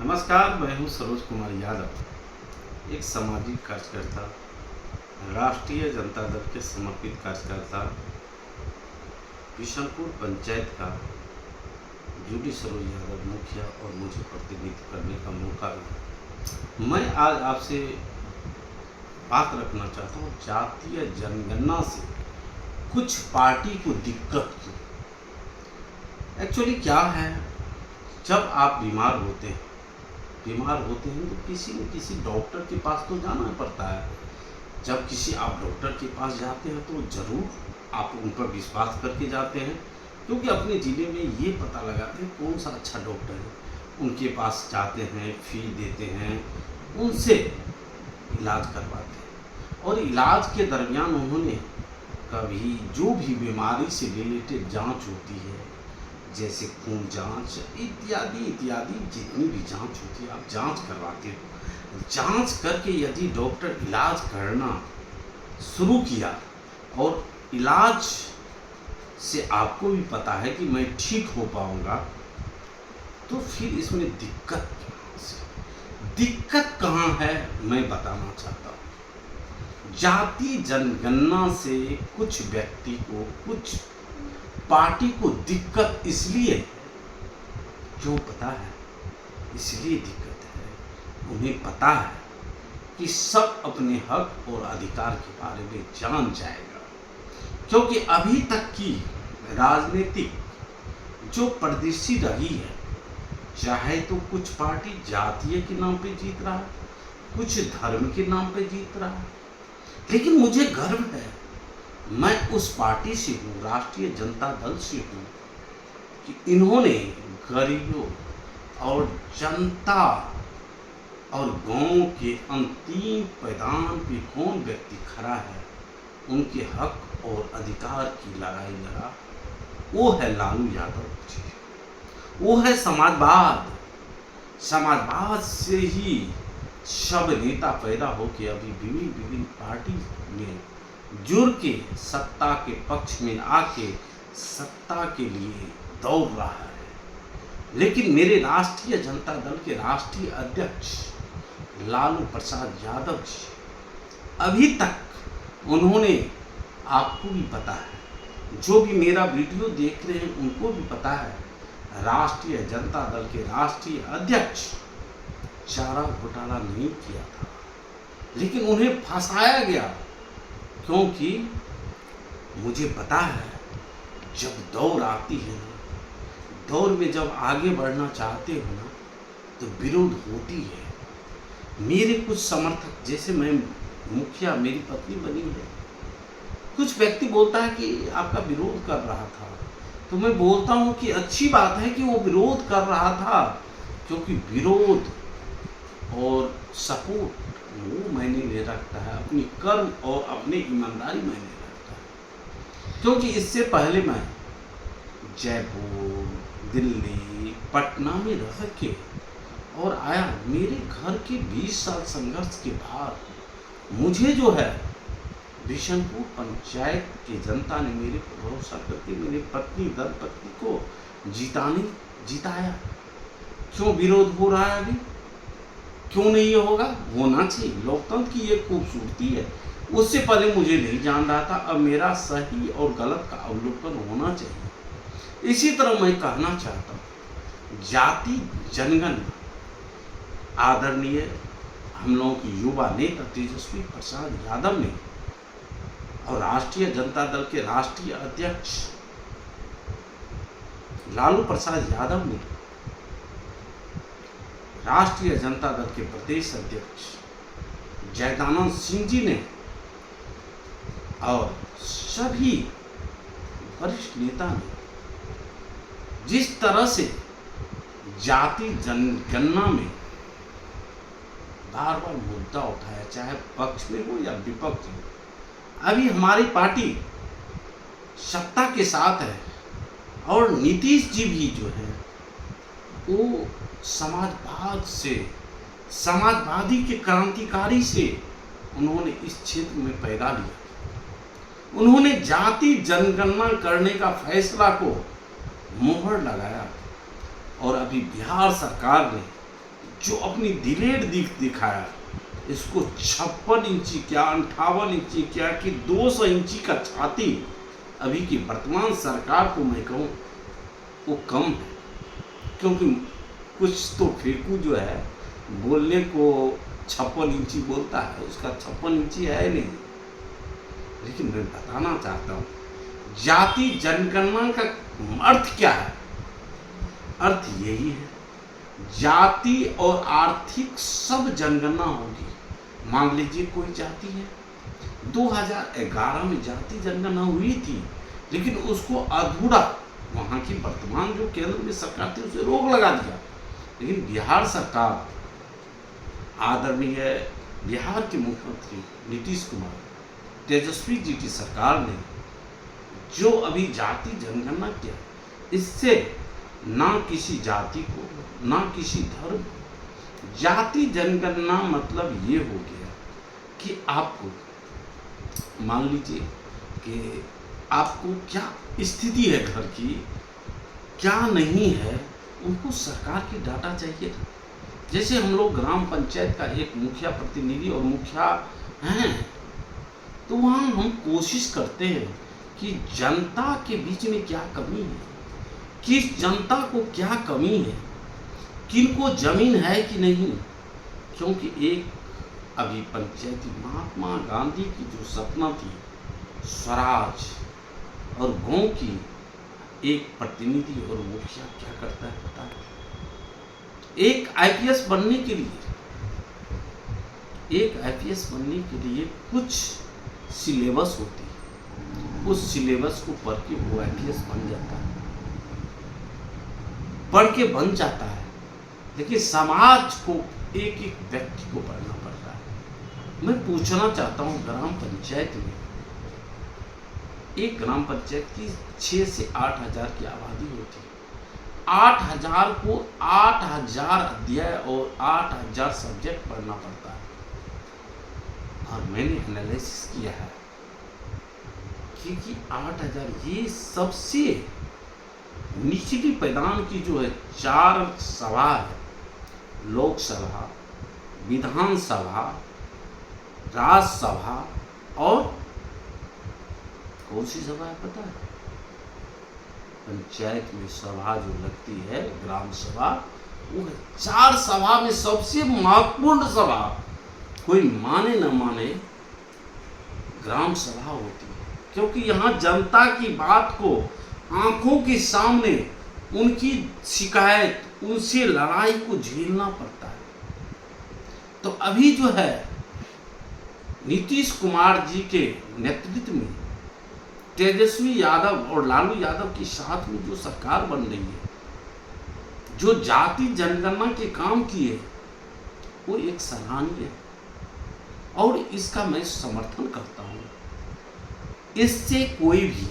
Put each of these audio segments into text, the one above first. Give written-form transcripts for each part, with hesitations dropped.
नमस्कार, मैं हूं सरोज कुमार यादव, एक सामाजिक कार्यकर्ता, राष्ट्रीय जनता दल के समर्पित कार्यकर्ता, बिशनपुर पंचायत का जूडी सरोज यादव मुखिया और मुझे प्रतिनिधित्व करने का मौका मिला। मैं आज आपसे बात रखना चाहता हूँ जातीय जनगणना से कुछ पार्टी को दिक्कत क्यों। एक्चुअली क्या है, जब आप बीमार होते हैं तो किसी न किसी डॉक्टर के पास तो जाना पड़ता है। जब किसी आप डॉक्टर के पास जाते हैं तो ज़रूर आप उन पर विश्वास करके जाते हैं, क्योंकि अपने ज़िले में ये पता लगाते हैं कौन सा अच्छा डॉक्टर है। उनके पास जाते हैं, फी देते हैं, उनसे इलाज करवाते हैं और इलाज के दरमियान उन्होंने कभी जो भी बीमारी से रिलेटेड जांच होती है, जैसे खून जांच इत्यादि इत्यादि जितनी भी जांच होती है, आप जांच करवाते हो। जांच करके यदि डॉक्टर इलाज करना शुरू किया और इलाज से आपको भी पता है कि मैं ठीक हो पाऊंगा, तो फिर इसमें दिक्कत कहाँ है मैं बताना चाहता हूँ। जाति जनगणना से कुछ व्यक्ति को, कुछ पार्टी को दिक्कत इसलिए क्यों पता है, इसलिए दिक्कत है, उन्हें पता है कि सब अपने हक और अधिकार के बारे में जान जाएगा। क्योंकि अभी तक की राजनीतिक जो परिदृश्य रही है, चाहे तो कुछ पार्टी जातीय के नाम पे जीत रहा है, कुछ धर्म के नाम पे जीत रहा है, लेकिन मुझे गर्व है मैं उस पार्टी से हूँ, राष्ट्रीय जनता दल से हूँ, कि इन्होंने गरीबों और जनता और गांव के अंतिम पैदान पे कौन व्यक्ति खड़ा है, उनके हक और अधिकार की लड़ाई लड़ा, वो है लालू यादव जी। वो है समाजवाद। समाजवाद से ही सब नेता पैदा होके अभी विभिन्न पार्टी में जुड़ के सत्ता के पक्ष में आके सत्ता के लिए दौड़ रहा है। लेकिन मेरे राष्ट्रीय जनता दल के राष्ट्रीय अध्यक्ष लालू प्रसाद यादव जी, अभी तक उन्होंने, आपको भी पता है, जो भी मेरा वीडियो देख रहे हैं उनको भी पता है, राष्ट्रीय जनता दल के राष्ट्रीय अध्यक्ष चारा घोटाला नहीं किया था, लेकिन उन्हें फंसाया गया। क्योंकि मुझे पता है जब दौड़ आती है ना, दौड़ में जब आगे बढ़ना चाहते हो ना, तो विरोध होती है। मेरे कुछ समर्थक, जैसे मैं मुखिया, मेरी पत्नी बनी है, कुछ व्यक्ति बोलता है कि आपका विरोध कर रहा था, तो मैं बोलता हूँ कि अच्छी बात है कि वो विरोध कर रहा था, क्योंकि विरोध और सपोर्ट वो मैंने ले रखता है, अपनी कर्म और अपनी ईमानदारी मैंने रखता है। क्योंकि इससे पहले मैं जयपुर, दिल्ली, पटना में रह के और आया, मेरे घर के 20 साल संघर्ष के बाद मुझे जो है बिशनपुर पंचायत की जनता ने मेरे पर भरोसा करके मेरे पत्नी दंपत्ति को जिताया। क्यों विरोध हो रहा है अभी? क्यों नहीं होगा? होना चाहिए। लोकतंत्र की ये खूबसूरती है। उससे पहले मुझे नहीं जान रहा था, अब मेरा सही और गलत का अवलोकन होना चाहिए। इसी तरह मैं कहना चाहता हूँ, जाति जनगणना आदरणीय हम लोगों की युवा नेता तेजस्वी प्रसाद यादव ने और राष्ट्रीय जनता दल के राष्ट्रीय अध्यक्ष लालू प्रसाद यादव ने, राष्ट्रीय जनता दल के प्रदेश अध्यक्ष जयदानंद सिंह जी ने और सभी वरिष्ठ नेता ने जिस तरह से जाति जनगणना में बार बार मुद्दा उठाया, चाहे पक्ष में हो या विपक्ष में, अभी हमारी पार्टी सत्ता के साथ है और नीतीश जी भी जो है वो समाजवाद से, समाजवादी के क्रांतिकारी से उन्होंने इस क्षेत्र में पैदा लिया। उन्होंने जाति जनगणना करने का फैसला को मुहर लगाया और अभी बिहार सरकार ने जो अपनी दिलेर दिखाया, इसको 56 इंची क्या 58 इंची क्या कि 200 इंची का छाती अभी की वर्तमान सरकार को मैं कहूँ वो कम है। क्योंकि कुछ तो फेंकू जो है बोलने को 56 इंची बोलता है, उसका 56 इंची है नहीं। लेकिन मैं बताना चाहता हूँ जाति जनगणना का अर्थ क्या है। अर्थ यही है, जाति और आर्थिक सब जनगणना होगी। मान लीजिए कोई जाति है, 2011 में जाति जनगणना हुई थी, लेकिन उसको अधूरा वहाँ की वर्तमान जो केंद्र में सरकार थी उसे रोक लगा दिया। लेकिन बिहार सरकार, आदरणीय बिहार के मुख्यमंत्री नीतीश कुमार, तेजस्वी जी की सरकार ने जो अभी जाति जनगणना किया, इससे ना किसी जाति को ना किसी धर्म, जाति जनगणना मतलब ये हो गया कि आपको मान लीजिए कि आपको क्या स्थिति है घर की, क्या नहीं है, उनको सरकार की डाटा चाहिए था। जैसे हम लोग ग्राम पंचायत का एक मुखिया प्रतिनिधि और मुखिया हैं, तो वहाँ हम कोशिश करते हैं कि जनता के बीच में क्या कमी है, किस जनता को क्या कमी है, किनको जमीन है कि नहीं। क्योंकि एक अभी पंचायती महात्मा गांधी की जो सपना थी स्वराज, और गांव की एक प्रतिनिधि और मुखिया क्या करता है पता है, एक आईपीएस बनने के लिए कुछ सिलेबस होती है, उस सिलेबस को पढ़ के वो आईपीएस बन जाता है, पढ़ के बन जाता है। लेकिन समाज को एक एक व्यक्ति को पढ़ना पड़ता है। मैं पूछना चाहता हूँ, ग्राम पंचायत में एक ग्राम पंचायत की 6 से 8 हजार की आबादी होती है। 8,000 को 8,000 अध्याय और 8,000 सब्जेक्ट पढ़ना पड़ता है। और मैंने एनालिसिस किया है कि 8,000 ये सबसे निचली पैदान की जो है 4 सभा है, लोकसभा, विधानसभा, राज्यसभा और कौन सी सभा है पता है? पंचायत में सभा जो लगती है ग्राम सभा, वो है 4 सभा में सबसे महत्वपूर्ण सभा, कोई माने न माने, ग्राम सभा होती है। क्योंकि यहाँ जनता की बात को आंखों के सामने उनकी शिकायत, उनसे लड़ाई को झेलना पड़ता है। तो अभी जो है नीतीश कुमार जी के नेतृत्व में तेजस्वी यादव और लालू यादव के साथ में जो सरकार बन रही है, जो जाति जनगणना के काम किए, वो एक सराहनीय है और इसका मैं समर्थन करता हूँ। इससे कोई भी,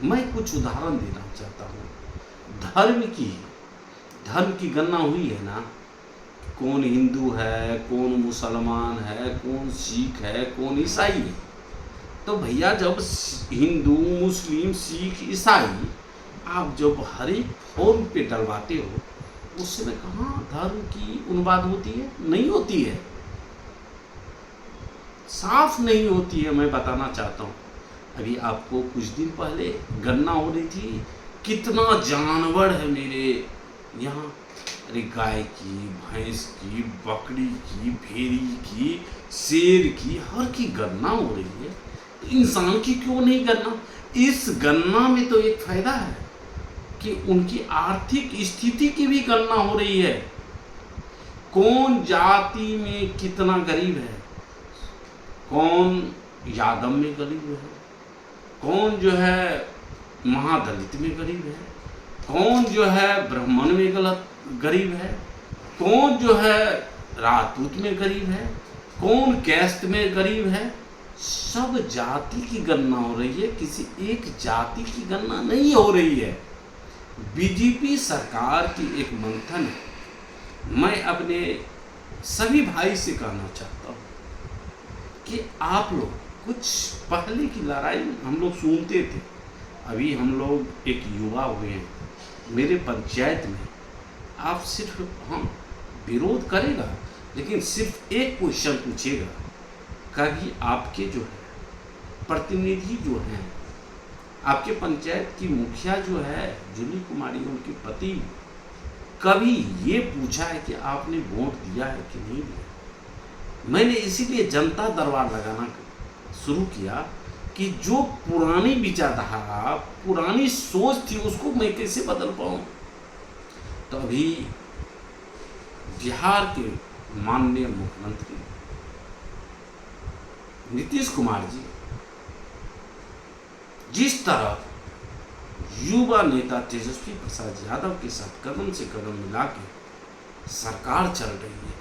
मैं कुछ उदाहरण देना चाहता हूँ। धर्म की गणना हुई है ना, कौन हिंदू है, कौन मुसलमान है, कौन सिख है, कौन ईसाई है। तो भैया जब हिंदू, मुस्लिम, सिख, ईसाई आप जब हर एक फॉर्म पे डलवाते हो, उस समय कहाँ धर्म की अनुवाद होती है? नहीं होती है, साफ नहीं होती है। मैं बताना चाहता हूँ, अभी आपको कुछ दिन पहले गणना हो रही थी, कितना जानवर है मेरे यहाँ, अरे गाय की, भैंस की, बकरी की, भेड़ी की, शेर की, हर की गणना हो रही है। इंसान की क्यों नहीं गणना? इस गणना में तो एक फायदा है कि उनकी आर्थिक स्थिति की भी गणना हो रही है। कौन जाति में कितना गरीब है, कौन यादव में गरीब है, कौन जो है महादलित में गरीब है, कौन जो है ब्राह्मण में गरीब है, कौन जो है राजपूत में गरीब है, कौन कैस्ट में गरीब है। सब जाति की गणना हो रही है, किसी एक जाति की गणना नहीं हो रही है। बीजेपी सरकार की एक मंथन है। मैं अपने सभी भाई से कहना चाहता हूँ कि आप लोग कुछ पहले की लड़ाई हम लोग सुनते थे, अभी हम लोग एक युवा हुए हैं, मेरे पंचायत में आप सिर्फ हम विरोध करेगा, लेकिन सिर्फ एक क्वेश्चन पूछेगा, कभी आपके जो है प्रतिनिधि जो हैं, आपके पंचायत की मुखिया जो है जूली कुमारी, उनके पति, कभी ये पूछा है कि आपने वोट दिया है कि नहीं दिया? मैंने इसीलिए जनता दरबार लगाना शुरू किया कि जो पुरानी विचारधारा, पुरानी सोच थी, उसको मैं कैसे बदल पाऊं। तो अभी बिहार के माननीय मुख्यमंत्री नीतीश कुमार जी जिस तरह युवा नेता तेजस्वी प्रसाद यादव के साथ कदम से कदम मिला के सरकार चल रही है,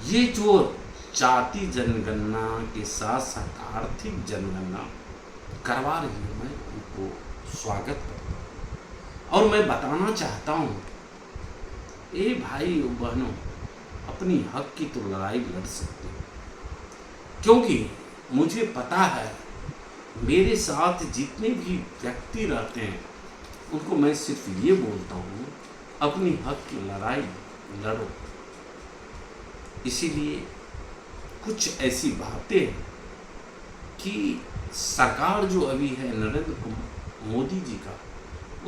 ये जो जाति जनगणना के साथ साथ आर्थिक जनगणना करवा रही है, मैं उनको स्वागत करता हूँ। और मैं बताना चाहता हूँ, ए भाई बहनों, अपनी हक की तो लड़ाई लड़ सकते हो, क्योंकि मुझे पता है मेरे साथ जितने भी व्यक्ति रहते हैं उनको मैं सिर्फ ये बोलता हूँ, अपनी हक की लड़ाई लड़ो। इसीलिए कुछ ऐसी बातें हैं कि सरकार जो अभी है नरेंद्र मोदी जी का,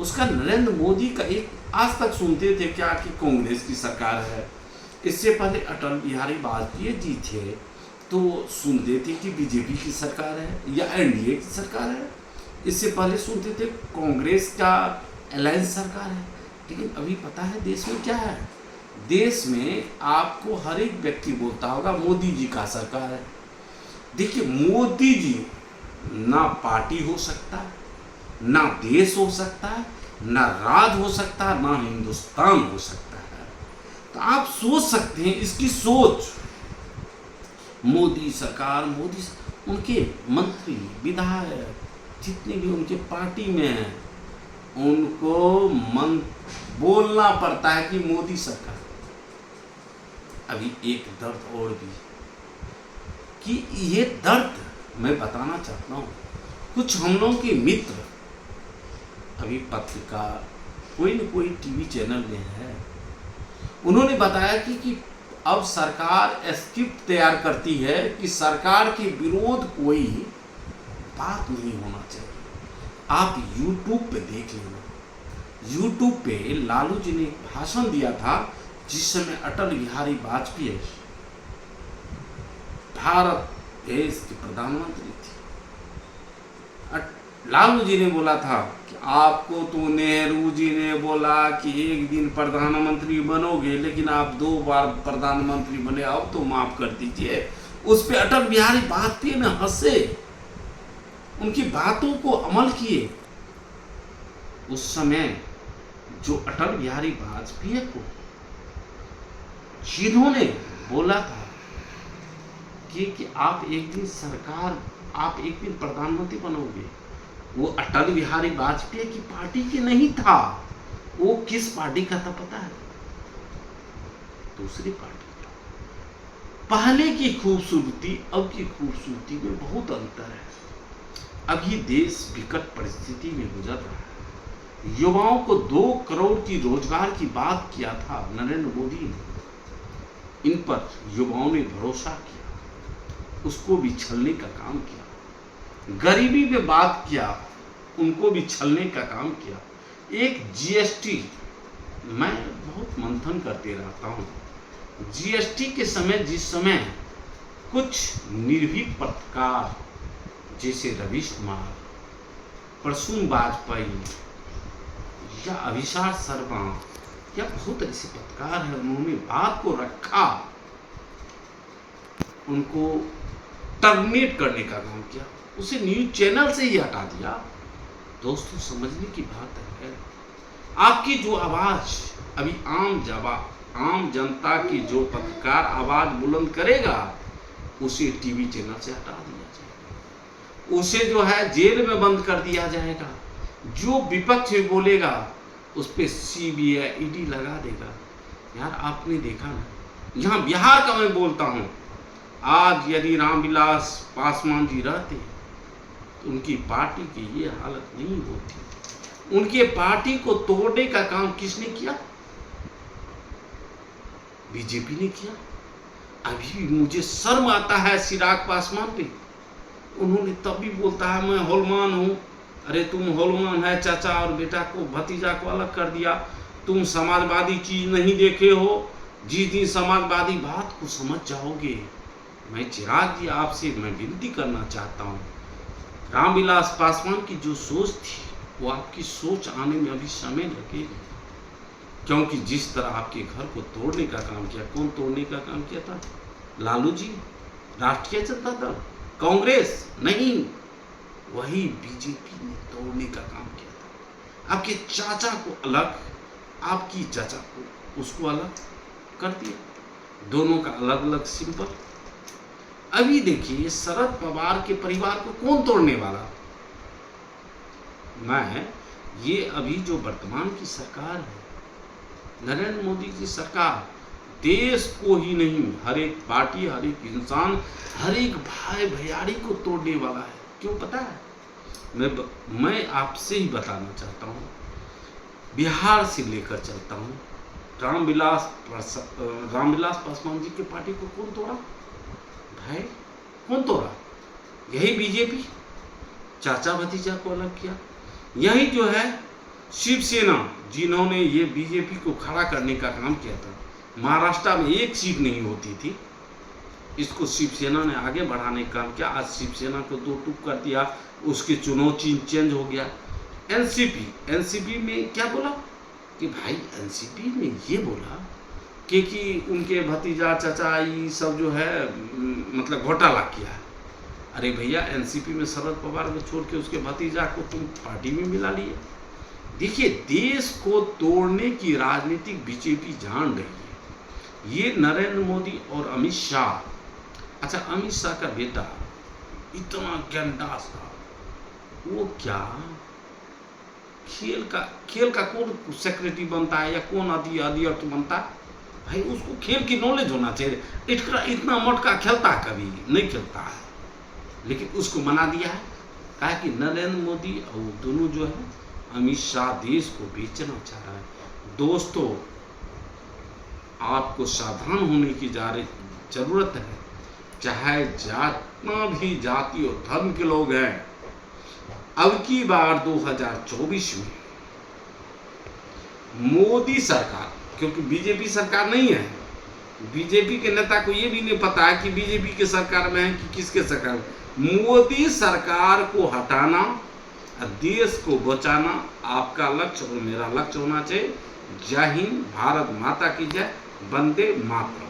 उसका नरेंद्र मोदी का एक आज तक सुनते थे क्या कि कांग्रेस की सरकार है। इससे पहले अटल बिहारी वाजपेयी जी थे तो सुनते थे कि बीजेपी की सरकार है या एनडीए की सरकार है। इससे पहले सुनते थे कांग्रेस का अलायंस सरकार है। लेकिन अभी पता है देश में क्या है? देश में आपको हर एक व्यक्ति बोलता होगा मोदी जी का सरकार है। देखिए, मोदी जी ना पार्टी हो सकता है, ना देश हो सकता है, ना राज हो सकता है, ना हिंदुस्तान हो सकता है। तो आप सोच सकते हैं इसकी सोच। मोदी सरकार, उनके मंत्री विधायक जितने भी उनके पार्टी में हैं, उनको बोलना पड़ता है कि मोदी सरकार। अभी एक दर्द और भी कि ये दर्द मैं बताना चाहता हूँ। कुछ हम लोगों के मित्र अभी पत्रकार कोई न कोई टीवी चैनल में है, उन्होंने बताया कि अब सरकार स्क्रिप्ट तैयार करती है कि सरकार के विरोध कोई बात नहीं होना चाहिए। आप YouTube पे देख लेना, YouTube पे लालू जी ने एक भाषण दिया था जिस समय अटल बिहारी वाजपेयी भारत देश के प्रधानमंत्री थे। लालू जी ने बोला था कि आपको तो नेहरू जी ने बोला कि एक दिन प्रधानमंत्री बनोगे, लेकिन आप 2 बार प्रधानमंत्री बने, अब तो माफ कर दीजिए। उस पे अटल बिहारी वाजपेयी ने हंसे, उनकी बातों को अमल किए। उस समय जो अटल बिहारी वाजपेयी को जिन्होंने बोला था कि आप एक दिन सरकार, आप एक दिन प्रधानमंत्री बनोगे, वो अटल बिहारी वाजपेयी की पार्टी की नहीं था। वो किस पार्टी का था पता है? दूसरी पार्टी का। पहले की खूबसूरती अब की खूबसूरती में बहुत अंतर है। अभी देश विकट परिस्थिति में गुजर रहा है। युवाओं को 2 करोड़ की रोजगार की बात किया था नरेंद्र मोदी ने, इन पर युवाओं ने भरोसा किया, उसको भी छलने का काम किया। गरीबी में बात किया, उनको भी छलने का काम किया। एक जीएसटी, मैं बहुत मंथन करते रहता हूँ। जीएसटी के समय जिस समय कुछ निर्भीक पत्रकार जैसे रवीश कुमार, प्रसून वाजपेयी या अभिषाक शर्मा या बहुत ऐसे पत्रकार हैं, उन्होंने बात को रखा, उनको टर्मिनेट करने का काम किया, उसे न्यूज चैनल से ही हटा दिया। दोस्तों, समझने की बात है, आपकी जो आवाज अभी आम जनता की जो पत्रकार आवाज बुलंद करेगा, उसे टीवी चैनल से हटा दिया जाएगा, उसे जो है जेल में बंद कर दिया जाएगा। जो विपक्ष में बोलेगा उस पर सीबीआई ईडी लगा देगा। यार, आपने देखा ना, यहाँ बिहार का मैं बोलता हूँ, आज यदि रामविलास पासवान जी रहते तो उनकी पार्टी की ये हालत नहीं होती। उनके पार्टी को तोड़ने का काम किसने किया? बीजेपी ने किया। अभी भी मुझे शर्म आता है चिराग पासवान पे, उन्होंने तब भी बोलता है मैं हॉलमान हूँ। अरे तुम हॉलमान है, चाचा और बेटा को भतीजा को अलग कर दिया, तुम समाजवादी चीज नहीं देखे हो। जिस दिन समाजवादी बात को समझ जाओगे, मैं चिराग जी आपसे मैं विनती करना चाहता हूँ, रामविलास पासवान की जो सोच थी वो आपकी सोच आने में अभी समय लगेगी, क्योंकि जिस तरह आपके घर को तोड़ने का काम किया, कौन तोड़ने का काम किया था? लालू जी, राष्ट्रीय जनता दल, कांग्रेस नहीं, वही बीजेपी ने तोड़ने का काम किया था। आपके चाचा को अलग, आपकी चाचा को उसको अलग कर दिया, दोनों का अलग अलग सिंबल। अभी देखिए शरद पवार के परिवार को कौन तोड़ने वाला? मैं ये अभी जो वर्तमान की सरकार है, नरेंद्र मोदी की सरकार, देश को ही नहीं, हर एक पार्टी, हर एक इंसान, हर एक भाई भैयारी को तोड़ने वाला है। क्यों पता है? मैं आपसे ही बताना चाहता हूँ। बिहार से लेकर चलता हूँ, रामविलास पासवान जी के पार्टी को कौन तोड़ा भाई? कौन तोड़ा? यही बीजेपी, चाचा भतीजा को अलग किया। यही जो है शिवसेना, जिन्होंने ये बीजेपी को खड़ा करने का काम किया था। महाराष्ट्र में एक सीट नहीं होती थी, इसको शिवसेना ने आगे बढ़ाने का काम किया। आज शिवसेना को दो टूक कर दिया, उसके चुनाव चिन्ह चेंज हो गया। एनसीपी में क्या बोला कि भाई, एनसीपी में ये बोला कि उनके भतीजा चाचा ये सब जो है मतलब घोटाला किया है। अरे भैया, एनसीपी में शरद पवार को छोड़ के उसके भतीजा को तुम पार्टी में मिला लिए। देखिए, देश को तोड़ने की राजनीति बीजेपी जान रही है। ये नरेंद्र मोदी और अमित शाह, अच्छा अमित शाह का बेटा इतना ज्ञानदास था, वो क्या खेल का कौन सेक्रेटरी बनता है या कौन अध्यक्ष बनता है भाई? उसको खेल की नॉलेज होना चाहिए। इतना मोटका खेलता कभी नहीं खेलता है, लेकिन उसको मना दिया है। कहा कि नरेंद्र मोदी और दोनों जो है अमित शाह देश को बेचना चाह रहा है। दोस्तों, आपको सावधान होने की जरूरत है। चाहे जितना भी जाति और धर्म के लोग हैं, अब की बार 2024 में मोदी सरकार, क्योंकि बीजेपी सरकार नहीं है, बीजेपी के नेता को ये भी नहीं पता है कि बीजेपी के सरकार में है कि किसके सरकार में। मोदी सरकार को हटाना, देश को बचाना आपका लक्ष्य और मेरा लक्ष्य होना चाहिए। जय हिंद, भारत माता की जय, वंदे मातरम।